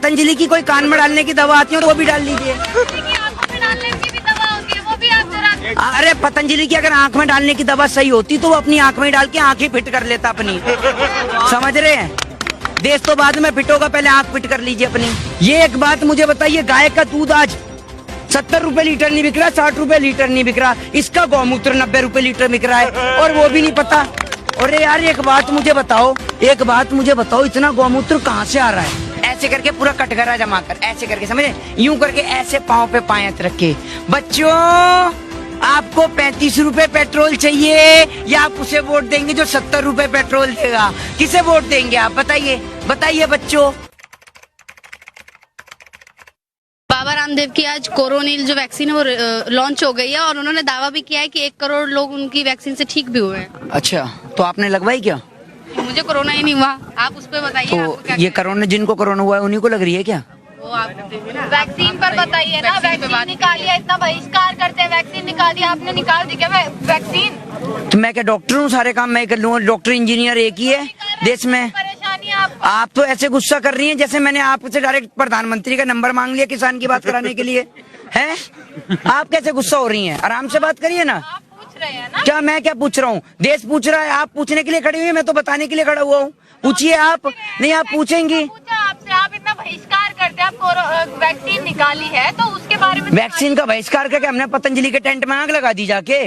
पतंजलि की कोई कान में डालने की दवा आती है तो वो भी डाल लीजिए। अरे पतंजलि की अगर आंख में डालने की दवा सही होती तो वो अपनी आंख में डाल के आंखें फिट कर लेता अपनी। समझ रहे हैं? देश तो बाद में फिट होगा, पहले आंख फिट कर लीजिए अपनी। ये एक बात मुझे बताइए, गाय का दूध आज 70 रुपए लीटर नहीं बिक रहा, 60 रुपए लीटर नहीं बिक रहा, इसका गौमूत्र 90 रुपए लीटर बिक रहा है और वो भी नहीं पता। अरे यार एक बात मुझे बताओ, इतना गौमूत्र कहाँ से आ रहा है? ऐसे करके पूरा कटघरा जमा कर, ऐसे करके, समझे? यूं करके ऐसे पाँव पे पायत रख के, बच्चों आपको 35 रुपए पेट्रोल चाहिए या आप उसे वोट देंगे जो 70 रुपए पेट्रोल देगा? किसे वोट देंगे आप? बताइए बच्चों। बाबा रामदेव की आज कोरोनिल जो वैक्सीन है वो लॉन्च हो गई है और उन्होंने दावा भी किया है कि 1 करोड़ लोग उनकी वैक्सीन से ठीक भी हुए हैं। अच्छा, तो आपने लगवाई क्या? मुझे कोरोना ही नहीं हुआ, आप उस पर बताइए। तो ये कोरोना, जिनको कोरोना हुआ है उन्हीं को लग रही है क्या? वो आप वैक्सीन पर बताइए ना। वैक्सीन निकालिए, इतना बहिष्कार करते हैं, वैक्सीन निकालिए, आपने निकाल दी क्या वैक्सीन? तो मैं क्या डॉक्टर हूँ, सारे काम मैं कर लूँगा? डॉक्टर इंजीनियर एक ही है देश में। परेशानी आप तो ऐसे गुस्सा कर रही हैं जैसे मैंने आपसे डायरेक्ट प्रधानमंत्री का नंबर मांग लिया किसान की बात कराने के लिए। हैं? आप कैसे गुस्सा हो रही हैं? आराम से बात करिए ना। पूछ रहे हैं ना। क्या मैं क्या पूछ रहा हूँ? देश पूछ रहा है, आप पूछने के लिए खड़ी हुई है, मैं तो बताने के लिए खड़ा हुआ हूँ। पूछिए आप। नहीं, आप पूछेंगी? आपसे, आप इतना बहिष्कार करते हैं, आप वैक्सीन निकाली है तो उसके बारे में। वैक्सीन का बहिष्कार करके हमने पतंजलि के टेंट में आग लगा दी जाके।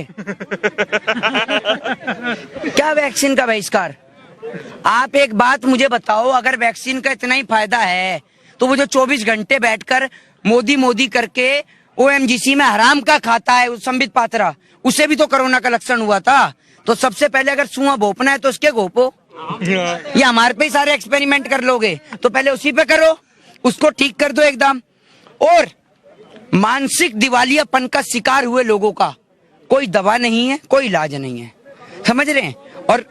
क्या वैक्सीन का बहिष्कार? आप एक बात मुझे बताओ, अगर वैक्सीन का इतना ही फायदा है तो वो जो 24 घंटे बैठकर मोदी करके OMGC में हराम का खाता है संबित पात्रा, उसे भी तो कोरोना का लक्षण हुआ था। तो सबसे पहले अगर सुआ भोपना है तो उसके घोपो। ये हमारे पे ही सारे एक्सपेरिमेंट कर लोगे तो पहले उसी पे करो, उसको ठीक कर दो एकदम। और मानसिक दिवालियापन का शिकार हुए लोगों का कोई दवा नहीं है, कोई इलाज नहीं है। समझ रहे हैं? और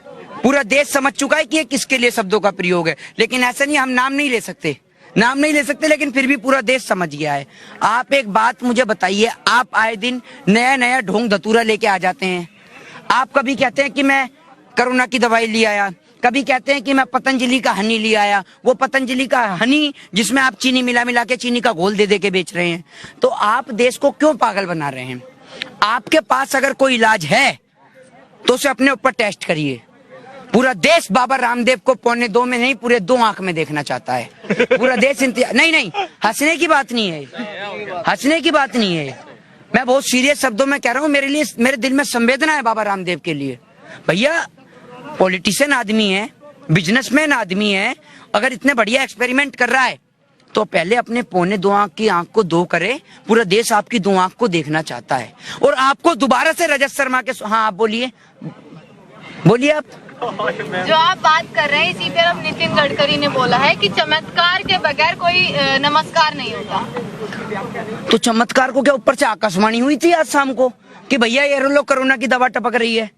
पूरा देश समझ चुका है कि ये किसके लिए शब्दों का प्रयोग है। लेकिन ऐसा नहीं, हम नाम नहीं ले सकते, लेकिन फिर भी पूरा देश समझ गया है। आप एक बात मुझे बताइए, आप आए दिन नया ढोंग धतूरा लेके आ जाते हैं। आप कभी कहते हैं कि मैं कोरोना की दवाई ले आया, कभी कहते हैं कि मैं पतंजलि का हनी ले आया। वो पतंजलि का हनी जिसमें आप चीनी मिला के चीनी का घोल दे के बेच रहे हैं। तो आप देश को क्यों पागल बना रहे हैं? आपके पास अगर कोई इलाज है तो उसे अपने ऊपर टेस्ट करिए। पूरा देश बाबा रामदेव को 1.25 में नहीं, पूरे 2 आंख में देखना चाहता है। पूरा देश नहीं, हंसने की बात नहीं है, मैं बहुत सीरियस शब्दों में कह रहा हूँ। मेरे दिल में संवेदना है बाबा रामदेव के लिए। भैया पॉलिटिशियन आदमी है, बिजनेसमैन आदमी है, अगर इतने बढ़िया एक्सपेरिमेंट कर रहा है तो पहले अपने 1.25 आंख की आंख को 2 करे। पूरा देश आपकी 2 आंख को देखना चाहता है और आपको दोबारा से रजत शर्मा के। हाँ आप बोलिए आप। जो आप बात कर रहे हैं, इसी पर अब नितिन गडकरी ने बोला है कि चमत्कार के बगैर कोई नमस्कार नहीं होता। तो चमत्कार को क्या ऊपर से आकाशवाणी हुई थी आज शाम को कि भैया ये लो कोरोना की दवा टपक रही है,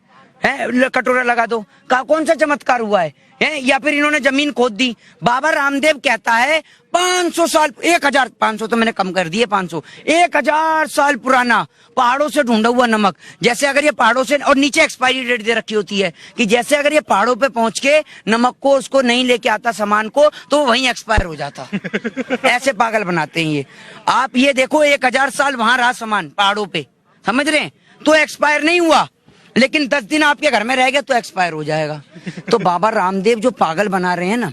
कटोरा लगा दो? कौन सा चमत्कार हुआ है? या फिर इन्होंने जमीन खोद दी? बाबा रामदेव कहता है 500 साल, 1500 तो मैंने कम कर दिए, 500, 1000 साल पुराना पहाड़ों से ढूंढा हुआ नमक। जैसे अगर ये पहाड़ों से, और नीचे एक्सपायरी डेट दे रखी होती है कि जैसे अगर ये पहाड़ों पे पहुंच के नमक को उसको नहीं लेके आता सामान को तो वहीं एक्सपायर हो जाता। ऐसे पागल बनाते हैं ये। आप ये देखो, 1000 साल वहां रहा सामान पहाड़ों पे, समझ रहे हैं? तो एक्सपायर नहीं हुआ, लेकिन 10 दिन आपके घर में रह गया तो एक्सपायर हो जाएगा। तो बाबा रामदेव जो पागल बना रहे हैं ना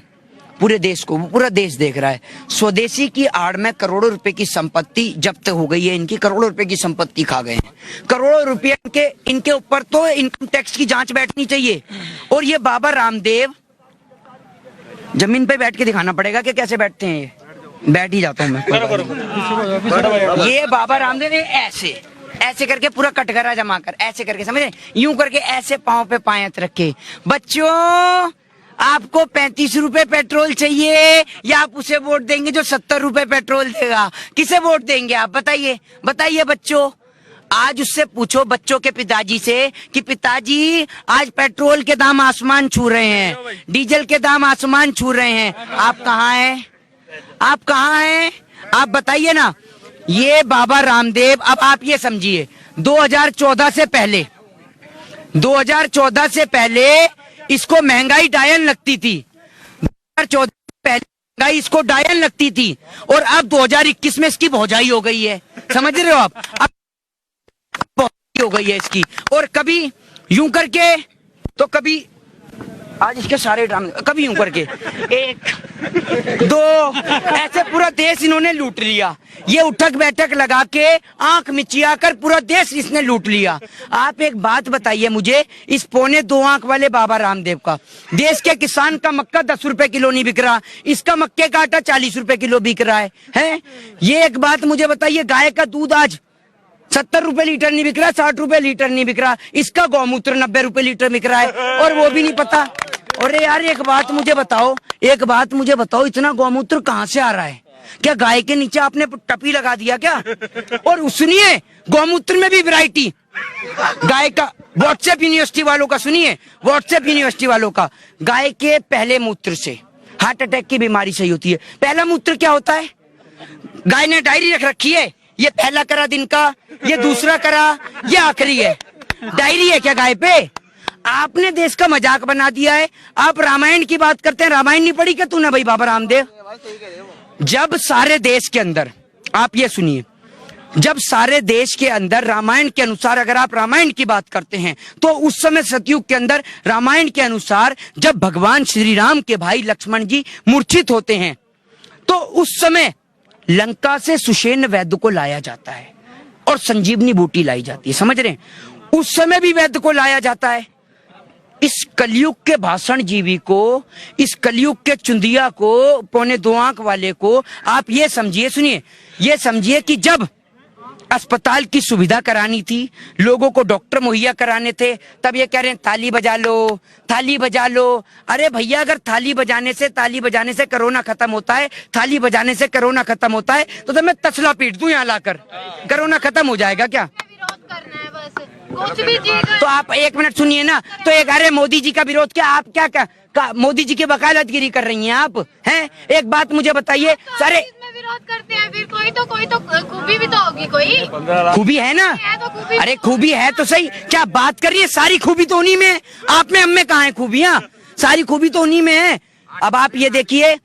पूरे देश को, वो पूरा देश देख रहा है। स्वदेशी की आड़ में करोड़ों रुपए की संपत्ति जब्त हो गई है इनकी, करोड़ों रुपए की संपत्ति खा गए हैं। करोड़ों रुपए इनके ऊपर तो इनकम टैक्स की जांच बैठनी चाहिए। और ये बाबा रामदेव, जमीन पे बैठ के दिखाना पड़ेगा कि कैसे बैठते हैं ये। बैठ ही जाता हूँ मैं। ये बाबा रामदेव ऐसे करके पूरा कटघरा जमा कर, ऐसे करके, समझे? यूं करके ऐसे पाँव पे पायत रखे, बच्चों आपको 35 रुपए पेट्रोल चाहिए या आप उसे वोट देंगे जो 70 रुपए पेट्रोल देगा? किसे वोट देंगे आप? बताइए बच्चों। आज उससे पूछो, बच्चों के पिताजी से, कि पिताजी आज पेट्रोल के दाम आसमान छू रहे हैं, डीजल के दाम आसमान छू रहे हैं, आप कहाँ हैं? आप बताइए ना। ये बाबा रामदेव, अब आप ये समझिए, 2014 से पहले इसको महंगाई डायन लगती थी। 2014 से पहले महंगाई इसको डायन लगती थी और अब 2021 में इसकी भौजाई हो गई है। समझ रहे हो आप? अब भौजाई हो गई है इसकी। और कभी यूं करके तो कभी, आज इसके सारे ड्रामे, कभी यूं करके 1 2 ऐसे पूरा देश इन्होंने लूट लिया। ये उठक बैठक लगा के आंख मिचिया कर पूरा देश इसने लूट लिया। आप एक बात बताइए मुझे, इस 2.25 आंख वाले बाबा रामदेव का, देश के किसान का मक्का 10 रुपए किलो नहीं बिक रहा, इसका मक्के का आटा 40 रुपए किलो बिक रहा है? ये एक बात मुझे बताइए, गाय का दूध आज 70 रुपए लीटर नहीं बिक रहा, 60 रुपए लीटर नहीं बिक रहा, इसका गौमूत्र 90 रुपए लीटर बिक रहा है और वो भी नहीं पता। अरे यार एक बात मुझे बताओ, इतना गौमूत्र कहाँ से आ रहा है? क्या गाय के नीचे आपने टपी लगा दिया क्या? और सुनिए, गौमूत्र में भी वैरायटी, गाय का, व्हाट्सएप यूनिवर्सिटी वालों का सुनिए, व्हाट्सएप यूनिवर्सिटी वालों का, गाय के पहले मूत्र से हार्ट अटैक की बीमारी सही होती है। पहला मूत्र क्या होता है? गाय ने डायरी रख रखी है, ये पहला करा दिन का, ये दूसरा करा, ये आखिरी है। डायरी है क्या गाय पे? आपने देश का मजाक बना दिया है। आप रामायण की बात करते हैं, रामायण नहीं पढ़ी क्या तूने भाई बाबा रामदेव? जब सारे देश के अंदर, आप ये सुनिए, जब सारे देश के अंदर रामायण के अनुसार, अगर आप रामायण की बात करते हैं तो उस समय सतयुग के अंदर रामायण के अनुसार जब भगवान श्री राम के भाई लक्ष्मण जी मूर्छित होते हैं तो उस समय लंका से सुषेण वैद्य को लाया जाता है और संजीवनी बूटी लाई जाती है। समझ रहे हैं? उस समय भी वैद्य को लाया जाता है। इस कलयुग के भाषण जीवी को, इस कलयुग के चुंदिया को, 2.25 आंख वाले को आप ये समझिए, सुनिए, ये समझिए कि जब अस्पताल की सुविधा करानी थी, लोगों को डॉक्टर मुहैया कराने थे, तब ये कह रहे हैं ताली बजा लो, थाली बजा लो। अरे भैया, अगर ताली बजाने से कोरोना खत्म होता है, थाली बजाने से कोरोना खत्म होता है, तो मैं तसला पीट दूं यहाँ लाकर, कोरोना खत्म हो जाएगा क्या? विरोध करना है बस, कुछ भी चीज। तो आप एक मिनट सुनिए ना, तो एक, अरे मोदी जी का विरोध क्या? आप क्या मोदी जी की वकालतगिरी कर रही हैं आप? हैं? एक बात मुझे बताइए, सारे विरोध करते हैं, फिर कोई तो खूबी भी तो होगी, कोई खूबी है ना? अरे खूबी है तो सही, क्या बात कर रही है? सारी खूबी तो उन्हीं में है, आप में हम में कहाँ है खूबियाँ? सारी खूबी तो उन्हीं में है। अब आप ये देखिए,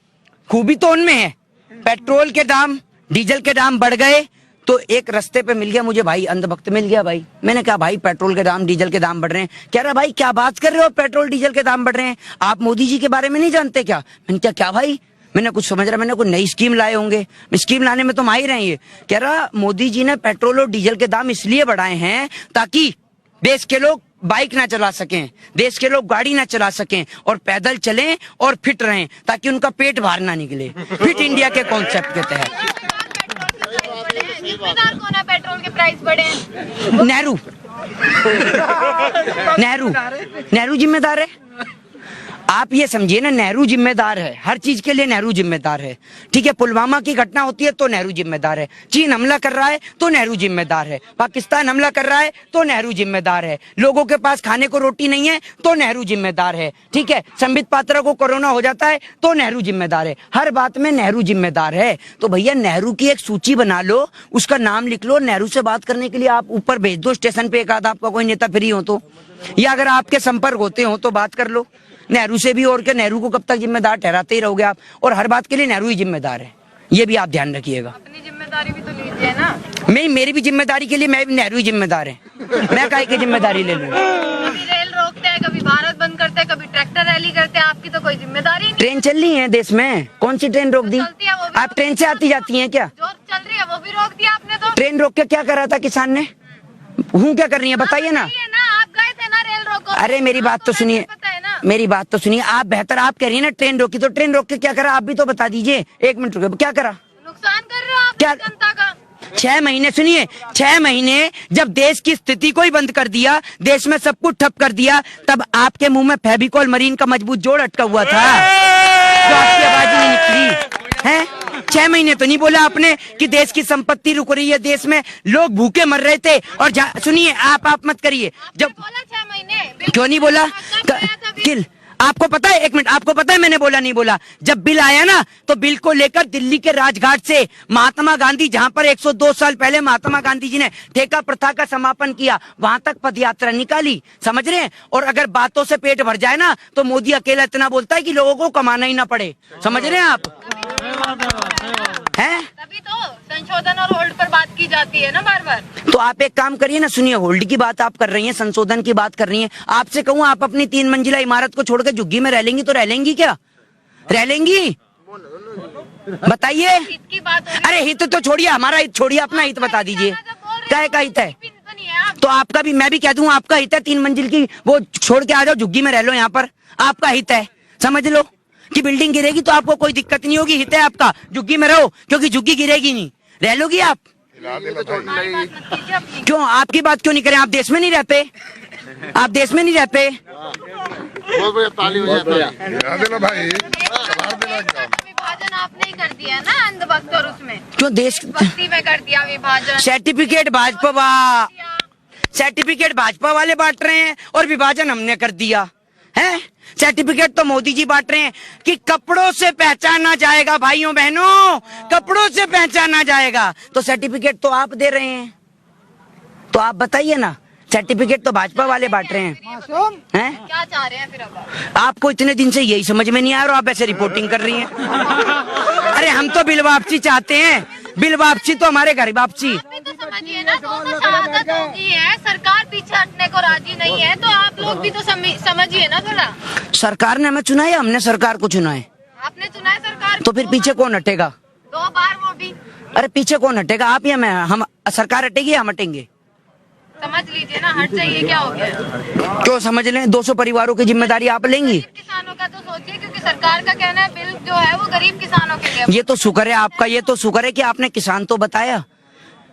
खूबी तो उनमें है। पेट्रोल के दाम, डीजल के दाम बढ़ गए तो एक रास्ते पे मिल गया मुझे भाई, अंधभक्त मिल गया भाई। मैंने कहा भाई पेट्रोल के दाम, डीजल के दाम बढ़ रहे हैं। कह रहा भाई क्या बात कर रहे हो, पेट्रोल डीजल के दाम बढ़ रहे हैं, आप मोदी जी के बारे में नहीं जानते क्या? मैंने क्या भाई, मैंने कुछ समझ रहा, मैंने कोई नई स्कीम लाए होंगे, स्कीम लाने में तो माहिर हैं ये। कह रहा मोदी जी ने पेट्रोल और डीजल के दाम इसलिए बढ़ाए हैं ताकि देश के लोग बाइक ना चला सकें, देश के लोग गाड़ी ना चला सकें और पैदल चलें और फिट रहें, ताकि उनका पेट बाहर ना निकले, फिट इंडिया के कॉन्सेप्ट के तहत। जिम्मेदार कौन है पेट्रोल के प्राइस बढ़े? नेहरू जिम्मेदार है। आप ये समझिए ना, नेहरू जिम्मेदार है, हर चीज के लिए नेहरू जिम्मेदार है। ठीक है, पुलवामा की घटना होती है तो नेहरू जिम्मेदार है, चीन हमला कर रहा है तो नेहरू जिम्मेदार है, पाकिस्तान हमला कर रहा है तो नेहरू जिम्मेदार है, लोगों के पास खाने को रोटी नहीं है तो नेहरू जिम्मेदार है। ठीक है, संबित पात्रा को कोरोना हो जाता है तो नेहरू जिम्मेदार है, हर बात में नेहरू जिम्मेदार है। तो भैया नेहरू की एक सूची बना लो, उसका नाम लिख लो, नेहरू से बात करने के लिए आप ऊपर भेज दो स्टेशन पे, एक आध आपका कोई नेता फ्री हो तो, या अगर आपके संपर्क होते हो तो बात कर लो नेहरू से भी। और क्या, नेहरू को कब तक जिम्मेदार ठहराते ही रहोगे आप? और हर बात के लिए नेहरू ही जिम्मेदार है, ये भी आप ध्यान रखिएगा। अपनी जिम्मेदारी भी तो लीजिए ना। मेरी भी जिम्मेदारी के लिए मैं भी नेहरू ही जिम्मेदार है, मैं काहे की जिम्मेदारी ले लूं? कभी रेल रोकते हैं, कभी भारत बंद करते हैं, कभी ट्रैक्टर रैली करते हैं, आपकी तो कोई जिम्मेदारी नहीं। ट्रेन चल रही है देश में, कौन सी ट्रेन रोक दी? आप ट्रेन से आती जाती हैं क्या? जो चल रही है वो भी रोक दिया आपने तो। ट्रेन रोक के क्या करा था किसान ने? हूँ क्या कर रही है बताइए ना। आप गए थे ना रेल रोको। अरे मेरी बात तो सुनिए, मेरी बात तो सुनिए, आप बेहतर, आप कह रही है ना ट्रेन रोकी, तो ट्रेन रोक के क्या करा आप भी तो बता दीजिए। 1 मिनट रुके, क्या करा? नुकसान कर रहे हो आप क्या? जनता का। 6 महीने, सुनिए, 6 महीने जब देश की स्थिति को ही बंद कर दिया, देश में सब कुछ ठप कर दिया, तब आपके मुंह में फेविकोल मरीन का मजबूत जोड़ अटका हुआ था, जो आपकी आवाज ही नहीं निकली है। 6 महीने तो नहीं बोला आपने कि देश की संपत्ति रुक रही है, देश में लोग भूखे मर रहे थे। और सुनिए, आप मत करिए, जब बोला 6 महीने क्यों नहीं बोला? किल आपको पता है, 1 मिनट, आपको पता है मैंने बोला नहीं बोला? जब बिल आया ना, तो बिल को लेकर दिल्ली के राजघाट से महात्मा गांधी, जहां पर 102 साल पहले महात्मा गांधी जी ने ठेका प्रथा का समापन किया, वहां तक पदयात्रा निकाली। समझ रहे हैं? और अगर बातों से पेट भर जाए ना, तो मोदी अकेला इतना बोलता है कि लोगों को कमाना ही ना पड़े। समझ रहे हैं आप? हैं? तभी तो संशोधन और होल्ड पर बात की जाती है ना बार बार। तो आप एक काम करिए ना, सुनिए, होल्ड की बात आप कर रही हैं, संशोधन की बात कर रही हैं। आपसे कहूँ आप अपनी 3 मंजिला इमारत को छोड़कर झुग्गी में रह लेंगी तो रह लेंगी क्या? रह लेंगी? बताइए। हित की बात हो रही अरे हित तो छोड़िए, हमारा हित छोड़िए, अपना हित बता दीजिए। क्या का हित है? तो नहीं है आप। तो आपका भी, मैं भी कह दूं आपका हित है 3 मंजिल की वो छोड़ के आ जाओ, झुग्गी में रह लो, यहाँ पर आपका हित है। समझ लो कि बिल्डिंग गिरेगी तो आपको कोई दिक्कत नहीं होगी, हित है आपका, झुग्गी में रहो, क्योंकि झुग्गी गिरेगी नहीं। रह लोगी आप? हमारी बात मत कीजिए अपनी। क्यों आपकी बात क्यों नहीं करें? आप देश में नहीं रहते? आप देश में नहीं रहते? बहुत बढ़िया, ताली हो जाए भाई। विभाजन आपने ही कर दिया है ना, अंधभक्त और उसमें क्यों देश बस्ती में कर दिया विभाजन। सर्टिफिकेट भाजपा वाले बांट रहे हैं और विभाजन हमने कर दिया है। सर्टिफिकेट तो मोदी जी बांट रहे हैं कि कपड़ों से पहचाना जाएगा, भाइयों बहनों, कपड़ों से पहचाना जाएगा। तो सर्टिफिकेट तो आप दे रहे हैं, तो आप बताइए ना, सर्टिफिकेट तो भाजपा वाले बांट रहे हैं। हैं? क्या चाह रहे हैं फिर अब? आपको इतने दिन से यही समझ में नहीं आया और आप ऐसे रिपोर्टिंग कर रही हैं। अरे हम तो बिल वापसी चाहते हैं, बिल वापसी तो हमारे घर वापसी। आप भी तो समझिए ना, दोनों शहादतों की है, सरकार पीछे हटने को राजी नहीं है, तो आप लोग भी तो समझिए ना थोड़ा। सरकार ने हमें चुना है, हमने सरकार को चुना है, आपने चुना है सरकार तो फिर पीछे कौन हटेगा? 2 बार वो भी अरे पीछे कौन हटेगा, आप या मैं? हम, सरकार हटेगी या हम हटेंगे? समझ लीजिए ना, हट जाइए, क्या हो गया? क्यों समझ लें? 200 परिवारों की जिम्मेदारी आप लेंगी? गरीब किसानों का तो सोचिए, क्योंकि सरकार का कहना है बिल जो है वो गरीब किसानों के लिए। ये तो शुक्र है आपका, ये तो शुक्र है कि आपने किसान तो बताया,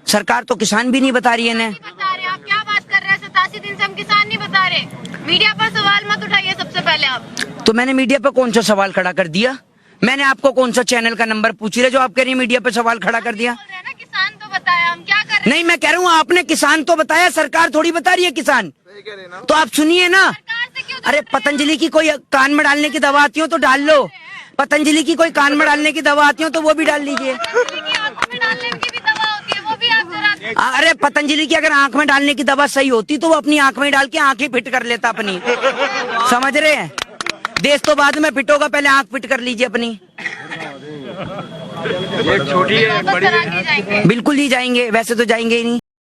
सरकार तो किसान भी नहीं बता रही है। नहीं बता रहे, आप क्या बात कर रहे हैं? 87 दिन से हम किसान नहीं बता रहे। मीडिया पर सवाल मत उठाइए सबसे पहले आप। तो मैंने मीडिया पे कौन सा सवाल खड़ा कर दिया? मैंने आपको कौन सा चैनल का नंबर पूछ रहे जो आप कह रही मीडिया पे सवाल खड़ा कर दिया? बोल रहे हैं ना किसान तो बताया, हम क्या कर रहे हैं? नहीं, मैं कह रहा हूँ आपने किसान तो बताया, सरकार थोड़ी बता रही है किसान। तो आप सुनिए ना। सरकार से क्यों अरे पतंजलि की कोई कान में डालने की दवा आती हो तो डाल लो, पतंजलि की कोई कान में डालने की दवा आती हो तो वो भी डाल लीजिए। पतंजलि की आंखों में डालने की भी दवा होती है, वो भी आप जरा। अरे पतंजलि की अगर आंख में डालने की दवा सही होती तो वो अपनी आंख में डाल के आंखें फिट कर लेता अपनी। समझ रहे हैं? देश तो बाद में फिट होगा, पहले आंख फिट कर लीजिए अपनी। छोटी है, बड़ी है। बिल्कुल ही जाएंगे, वैसे तो जाएंगे ही नहीं।